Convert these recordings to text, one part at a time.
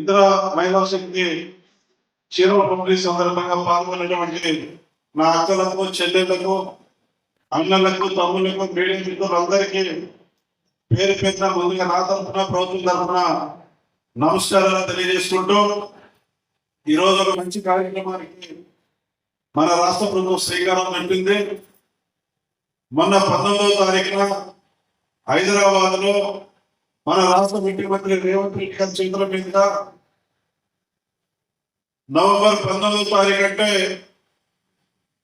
ఇతర మహిళా శక్తి చీరల పంపిణీ సందర్భంగా పాల్గొనేటువంటి నా అక్కలకు, చెల్లెళ్లకు, అన్నలకు, తమ్ముళ్లకు, మీడియా మిత్రులందరికీ పేరు పేరున ముందుగా నా తరఫున, ప్రభుత్వం తరఫున నమస్కారాలు తెలియజేసుకుంటూ ఈరోజు ఒక మంచి కార్యక్రమానికి మన రాష్ట్ర ప్రభుత్వం శ్రీకారం చుట్టింది. మొన్న 19వ తారీఖున హైదరాబాద్ లో మన రాష్ట్ర ముఖ్యమంత్రి రేవంత్ రెడ్డి గారి చేతుల మీదుగా నవంబర్ 19వ తారీఖు అంటే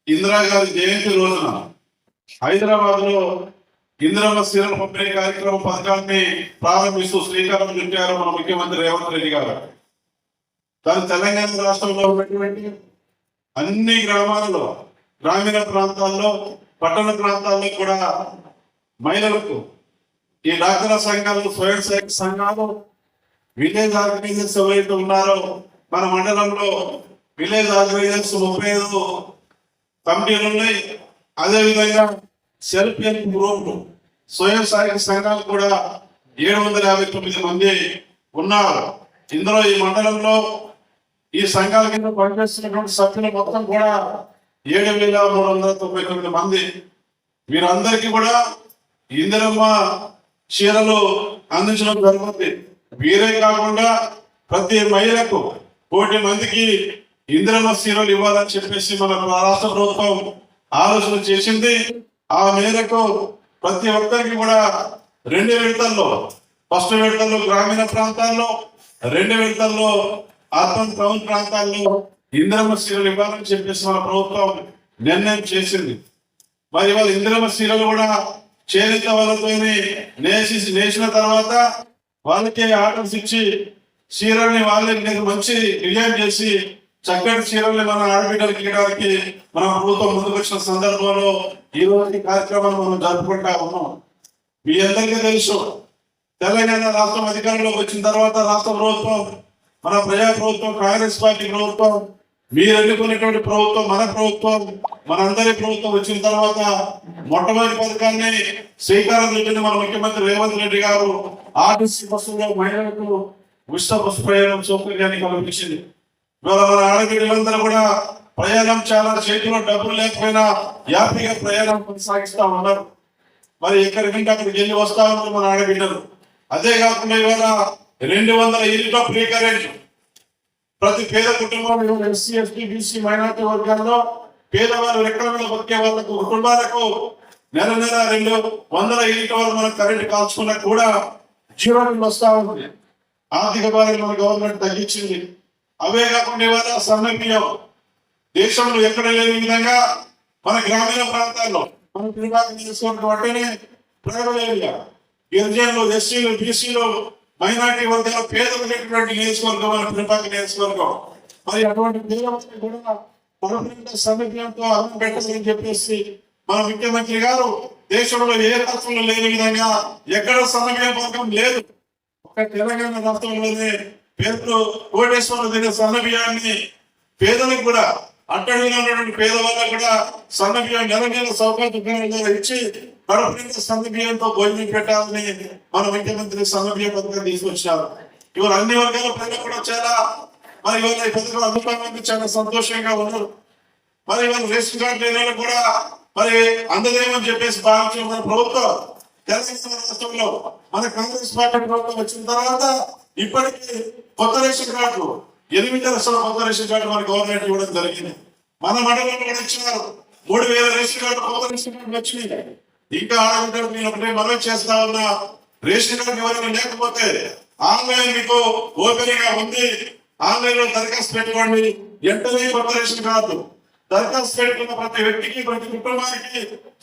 ఇందిరాగాంధీ జయంతి రోజున హైదరాబాద్ లో ఇందిరమ్మ చీరల పంపిణీ కార్యక్రమం పథకాన్ని ప్రారంభిస్తూ శ్రీకారం చుట్టారు మన ముఖ్యమంత్రి రేవంత్ రెడ్డి గారు. దాని తెలంగాణ రాష్ట్రంలో ఉన్నటువంటి అన్ని గ్రామాలలో, గ్రామీణ ప్రాంతాల్లో, పట్టణ ప్రాంతాల్లో కూడా మహిళలకు ఈ డాక్రా సంఘాలు, స్వయం సేవక సంఘాలు, విలేజ్ ఆర్గనైజర్స్ ఎవరైతే ఉన్నారో మన మండలంలో విలేజ్ ఆర్గనైజర్స్ 35 కమిటీలు ఉన్నాయి. అదేవిధంగా సెల్ఫ్ హెల్ప్ గ్రూప్ స్వయం సహాయక సంఘాలు కూడా 759 మంది ఉన్నారు. ఇందులో ఈ మండలంలో ఈ సంఘాల కింద పనిచేస్తున్నటువంటి సభ్యులు మొత్తం కూడా 7,399 మంది. వీరందరికీ కూడా ఇందిరమ్మ చీరలు అందించడం జరుగుతుంది. వీరే కాకుండా ప్రతి మహిళకు 1,000,000 మందికి ఇందిరమ్మ చీరలు ఇవ్వాలని చెప్పేసి మన రాష్ట్ర ప్రభుత్వం ఆలోచన చేసింది. ఆ మేరకు ప్రతి ఒక్కరికి కూడా 2 విడతల్లో, ఫస్ట్ విడతల్లో గ్రామీణ ప్రాంతాల్లో, 2 విడతల్లో అర్బన్ టౌన్ ప్రాంతాల్లో ఇందిరమ్మ చీరలు ఇవ్వాలని చెప్పేసి మన ప్రభుత్వం నిర్ణయం చేసింది. మరి వాళ్ళ ఇందిరమ్మ చీరలు కూడా చేనేత వాళ్ళతో నేసిన తర్వాత వాళ్ళకి ఆర్డర్స్ ఇచ్చి చీరల్ని వాళ్ళకి మంచి డిజైన్ చేసి చక్కటి చీరల్ని మన ఆడబిడ్డలకి ఇవ్వడానికి మన ప్రభుత్వం ముందుకు వచ్చిన సందర్భంలో ఈ రోజు కార్యక్రమాన్ని మనం జరుపుకుంటా ఉన్నాం. మీ అందరికీ తెలుసు, తెలంగాణ రాష్ట్రం అధికారంలోకి వచ్చిన తర్వాత రాష్ట్ర ప్రభుత్వం, మన ప్రజా ప్రభుత్వం, కాంగ్రెస్ పార్టీ ప్రభుత్వం, మీరు ఎన్నుకునేటువంటి ప్రభుత్వం, మన ప్రభుత్వం, మనందరి ప్రభుత్వం వచ్చిన తర్వాత మొట్టమొదటి పథకాన్ని శ్రీకారం చుట్టింది మన ముఖ్యమంత్రి రేవంత్ రెడ్డి గారు. ఆర్టీసీ బస్సులో మహిళలకు ఉచిత బస్సు ప్రయాణం సౌకర్యాన్ని కల్పించింది. ఇవాళ మన ఆడబిడ్డలందరూ కూడా ప్రయాణం చాలా చేతిలో డబ్బులు లేకపోయినా హ్యాపీగా ప్రయాణం కొనసాగిస్తా ఉన్నారు. మరి ఎక్కడికంటే అక్కడికి వెళ్ళి వస్తా ఉన్నారు మన ఆడబిడ్డలు. అదే కాకుండా ఇవాళ 200 యూనిట్ల ఫ్రీ కరెంట్ ప్రతి పేద కుటుంబంలో, ఎస్సీ, ఎస్టీ, బీసీ, మైనార్టీ వర్గాల్లో పేదవాళ్ళు, రెక్కల బతికే వాళ్ళకు కుటుంబాలకు నెల 200 యూనిట్ల వరకు మనం కరెంట్ కాల్చుకున్నా కూడా జీరో బిల్ వస్తా ఉంది. ఆర్థిక భారం మన గవర్నమెంట్ తగ్గించింది. అవే కాకుండా ఇవాళ సన్న బియ్యం దేశంలో ఎక్కడ లేని విధంగా మన గ్రామీణ ప్రాంతాల్లో మన పిల్లలకి ట్రైబల్ ఏరియా, గిరిజనులు, ఎస్సీలు, బీసీలు, మైనార్టీ వర్గాల పేదలు ఉన్నటువంటి నియోజకవర్గం మన పిల్లపాక నియోజకవర్గం. మరి అటువంటి పేదలకు కూడా సమీపంతో అన్నం పెట్టాలని చెప్పేసి మన ముఖ్యమంత్రి గారు దేశంలో ఏ రాష్ట్రంలో లేని విధంగా ఎక్కడ సమన్వయ పథకం లేదు. ఒక తెలంగాణ రాష్ట్రంలోనే పేదలు కోటేశ్వరం తినే సన్న బియ్యాన్ని పేదలకు కూడా, అట్టడిలో ఉన్నటువంటి పేదవాళ్ళకు కూడా సన్న బియ్యం నెల సౌకర్యం ఇచ్చి కడుపు సన్న బియ్యంతో భోజనం పెట్టాలని మన ముఖ్యమంత్రి సన్న బియ్యం పథకం తీసుకొచ్చారు. ఇవాళ అన్ని వర్గాల ప్రజలు కూడా చాలా మరి ఇవాళ ఈ పథకం అందుకోవడానికి చాలా సంతోషంగా ఉన్నారు. మరి ఇవాళ రేషన్ కార్డు లేని కూడా మరి అందదేమని చెప్పేసి భావించిన మన ప్రభుత్వం తెలంగాణ రాష్ట్రంలో మన కాంగ్రెస్ పార్టీ ప్రభుత్వం వచ్చిన తర్వాత ఇప్పటికీ కొత్త రేషన్ కార్డు 8 లక్షల కొత్త రేషన్ కార్డు మన గవర్నమెంట్ ఇవ్వడం జరిగింది. మన మండలంలో కూడా ఇచ్చినారు 3,000 రేషన్ కార్డు, కొత్త రేషన్ కార్డు వచ్చినాయి. ఇంకా ఆడబిడ్డలు నేను ఒకటే మనం చేస్తా ఉన్నా, రేషన్ కార్డు ఎవరైనా లేకపోతే ఆన్లైన్ మీకు ఓపెన్ గా ఉంది, ఆన్లైన్ లో దరఖాస్తు పెట్టుకోండి. వెంటనే కొత్త రేషన్ కార్డు దరఖాస్తు పెట్టుకున్న ప్రతి వ్యక్తికి, ప్రతి కుటుంబానికి,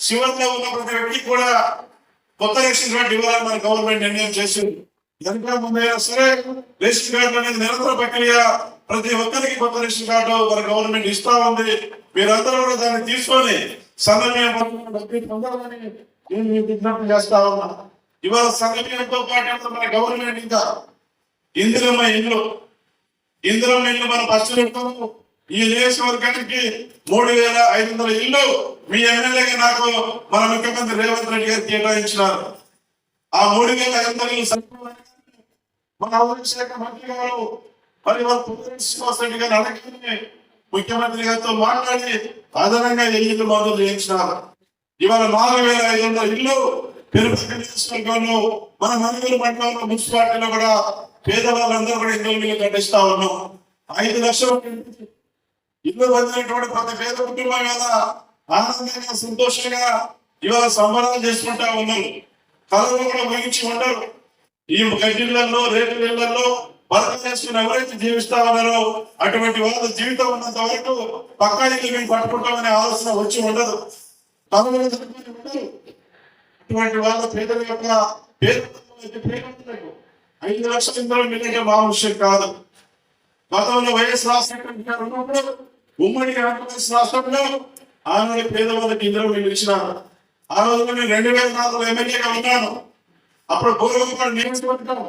శివర్లో ఉన్న ప్రతి వ్యక్తికి కూడా కొత్త రేషన్ కార్డు ఇవ్వాలని మన గవర్నమెంట్ నిర్ణయం చేసింది. ఎంత ముందైనా సరే రేషన్ కార్డు అనేది నిరంతర ప్రక్రియ. ప్రతి ఒక్కరికి కొత్త రేషన్ కార్డు మన గవర్నమెంట్ ఇస్తా ఉంది. మీరందరూ కూడా దాన్ని తీసుకొని పొందాలని నేను విజ్ఞప్తి చేస్తా ఉన్నా. ఇవాళ సంఘటనతో పాటు మన గవర్నమెంట్ ఇంకా ఇందిరమ్మ ఇల్లు మనం ఫస్ట్ చెప్తాము. ఈ నియోజకవర్గానికి 3,500 ఇల్లు మీ ఎమ్మెల్యేగా నాకు మన ముఖ్యమంత్రి రేవంత్ రెడ్డి గారు కేటాయించినారు. ఆ 3,500 ఇల్లు మన శాఖ మంత్రి గారు మరి వాళ్ళ పునరుద్ధరణ గారిని అడగని ముఖ్యమంత్రి గారితో మాట్లాడి అదనంగా 1000 మందులు చేయించినారు. ఇవాళ 4500 ఇల్లు తిరుపతి నియోజకవర్గంలో మన మంగళూరు మండలంలో మున్సిపాలిటీలో కూడా పేదవాళ్ళందరూ కూడా ఇల్లు కట్టిస్తా ఉన్నాం. 5 లక్షలు ఇల్లు పొందినటువంటి ప్రతి పేద కుటుంబం మీద ఆనందంగా సంతోషంగా ఇవాళ సంబరాలు చేసుకుంటా ఉన్నారు. కళలు కూడా ముగించి ఉండరు. ఈ గడ్డిళ్లలో రేకులలో భర్త చేసుకుని ఎవరైతే జీవిస్తా ఉన్నారో అటువంటి వాళ్ళ జీవితం ఉన్నంత వరకు పక్కా ఇల్లు మేము పట్టుకుంటామనే ఆలోచన వచ్చి ఉండదు. కళలు ఉండరు. అటువంటి వాళ్ళ పేదల యొక్క పేదలకు 5 లక్షల ఇందులో మిగిలిన మామూలు విషయం కాదు. గతంలో వైఎస్ రాష్ట్రంలో ఉమ్మడి ఆంధ్రప్రదేశ్ రాష్ట్రంలో ఆనాడు పేదవాళ్ళకి ఇందులో నిలిచినారు. ఆ రోజు నేను 2004లో ఎమ్మెల్యేగా ఉన్నాను. అప్పుడు పూర్వపాడు నియోజకవర్గం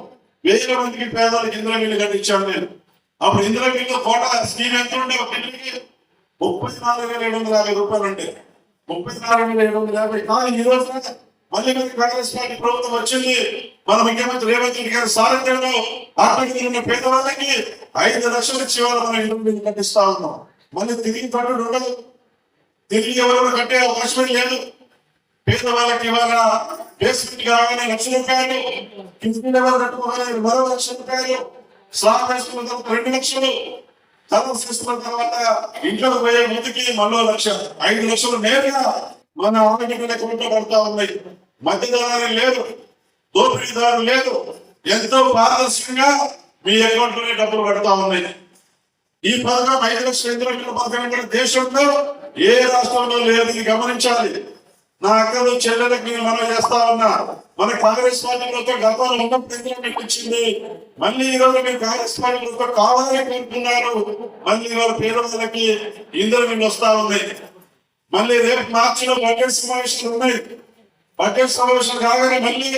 1000 మందికి పేదవాళ్ళకి ఇందులో నీళ్ళు కట్టించాను నేను. అప్పుడు ఇందులో నీళ్ళు కోట స్కీమ్ ఎంత ఉండే ఒక ఇంటికి 34,750 రూపాయలు ఉండే 34,750. కానీ ఈ రోజు మళ్ళీ కాంగ్రెస్ పార్టీ ప్రభుత్వం వచ్చింది. మన ముఖ్యమంత్రి రేవంత్ రెడ్డి గారి సారథ్యంలో ఆర్థికంగా ఉన్న పేదవాళ్ళకి 5 లక్షలు ఇచ్చి మనం ఇంటి కట్టిస్తా ఉన్నాం. మళ్ళీ తిరిగి పట్టుడు ఉండదు. తిరిగి ఎవరు కట్టే అవకాశం లేదు. పేదవాళ్ళకి ఇవాళ బేసిక్ కావాలని 1,00,000 రూపాయలు, కింది లెవెల్ కట్టుకోవాలని మరో 1,00,000 రూపాయలు, స్లాబ్ వేసుకున్న తర్వాత 2 లక్షలు, తలం చేసుకున్న తర్వాత ఇంట్లోకి పోయే ముందుకి మరో 1,00,000, 5 లక్షలు నేరుగా మన ఆరోగ్య అకౌంట్లో పడతా ఉన్నాయి. మధ్యదారు లేదు, దోపిడీదారు లేదు. ఎంతో పారదర్శకంగా మీ అకౌంట్ లోనే డబ్బులు పడతా ఉన్నాయి. ఈ పథకం 5 లక్షల పథకం కూడా దేశంలో ఏ రాష్ట్రంలో లేదు. ఇది గమనించాలి. నా అక్కలు చెల్లెలకు నేను మనం చేస్తా ఉన్నా. మన కాంగ్రెస్ పార్టీలతో గతంలో ఉన్నప్పుడు ఇచ్చింది. మళ్ళీ ఈ రోజు మీరు కాంగ్రెస్ పార్టీలతో కావాలని కోరుతున్నారు. మళ్ళీ వాళ్ళ పేదలకి ఇందులో మీరు వస్తా ఉన్నాయి. మళ్ళీ రేపు మార్చిలో బడ్జెట్ సమావేశాలు ఉన్నాయి. బడ్జెట్ సమావేశాలు కాగానే మళ్ళీ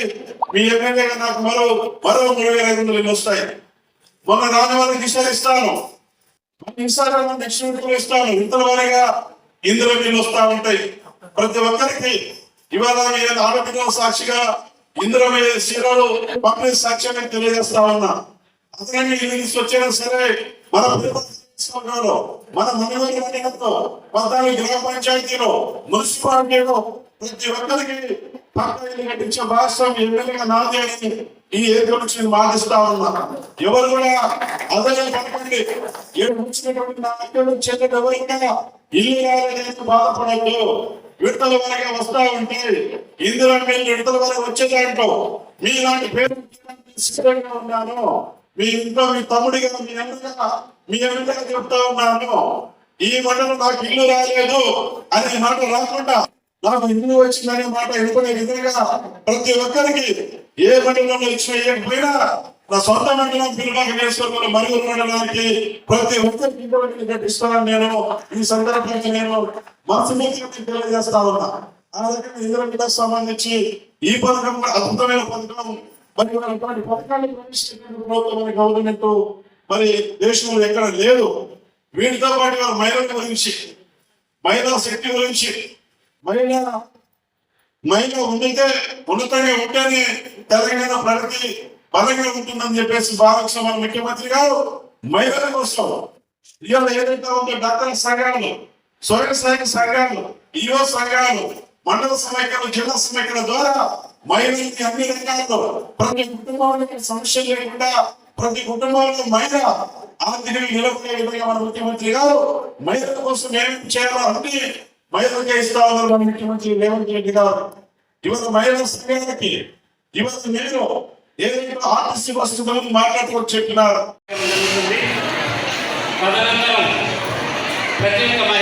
మీ ఎమ్మెల్యేగా నాకు మరో 3,500 వస్తాయి. మొన్న రాజవారికి ఇస్తాను, నెక్స్ట్ ఇస్తాను. ఇంతల వారిగా ఇందులో మీరు వస్తా ఉంటాయి. ప్రతి ఒక్కరికి ఇవాళ ఆరోగ్య సాక్షిగా ఇందులో సీరాలు పంపిణీ సాక్ష్యాన్ని తెలియజేస్తా ఉన్నా. అతని ఇల్లు వచ్చినా సరే మన మన మనలో 14 గ్రామ పంచాయతీలో మున్సిపాలిటీలో ప్రతి ఒక్కరికి పక్క ఇల్లు కట్టించే భాషం ఎమ్మెల్యేగా నాదే అని ఈ ఏదో నుంచి మాటిస్తా ఉన్నా. ఎవరు కూడా అదే పడకండి. వచ్చినటువంటి నా అక్కలు చెల్లెలు ఎవరు కూడా ఇల్లు రాలేదని బాధపడద్దు. విడతల వారిగా వస్తా ఉంటే ఇందులో మీరు విడతల వారికి వచ్చేదాంట్లో మీలాంటి పేరు సిద్ధంగా ఉన్నాను. మీ ఇంట్లో మీ తమ్ముడిగా మీ ఎమ్మెల్యేగా చెప్తా ఉన్నాను. ఈ మండలం నాకు ఇల్లు రాలేదు అనే మాట రాకుండా నాకు ఇల్లు వచ్చిందనే మాట ఎన్నుకునే విధంగా ప్రతి ఒక్కరికి ఏ మండలంలో ఇచ్చిన ఇవ్వకపోయినా నా సొంత మండలం పిల్లబాక నియోజకవర్గంలో మరుగురు మండలానికి ప్రతి ఒక్కరికి ఇంటి కట్టిస్తానని నేను ఈ సందర్భంగా నేను మనసు తెలియజేస్తా ఉన్నా. ఆ రకంగా ఇందులో సంబంధించి ఈ పథకం అద్భుతమైన పథకం. మరి అటువంటి పథకాన్ని ప్రవేశపెట్టిన గవర్నమెంట్ మరి దేశంలో ఎక్కడ లేదు. వీటితో పాటు వాళ్ళ మహిళల గురించి, మహిళా శక్తి గురించి, మహిళ ఉండితే ఉన్నతంగా ఉంటేనే తెలంగాణ ప్రగతి బలంగా ఉంటుందని చెప్పేసి భావించిన మన ముఖ్యమంత్రి గారు మహిళల కోసం ఇవాళ ఏదైతే ఉందో డాక్టర్ సంఘాలు, స్వయం సహాయక సంఘాలు, ఈఓ సంఘాలు, మండల సమైక్యలు, జిల్లా సమైక్యల ద్వారా మహిళలకి అన్ని రంగాల్లో ప్రతి కుటుంబానికి సమస్య లేకుండా ప్రతి కుటుంబంలో మహిళ ఆర్థికంగా నిలబడే విధంగా మన ముఖ్యమంత్రి గారు మహిళల కోసం ఏమేమి చేయాలో అన్ని మహిళలకే ఇస్తా ఉన్నారు మన ముఖ్యమంత్రి రేవంత్ రెడ్డి గారు. ఇవాళ మహిళా సంఘాలకి ఇవాళ నేను ఏదైతే ఆర్టీసీ బస్సు గురించి మాట్లాడుతూ చెప్పినారు. ప్రతి ఒక్క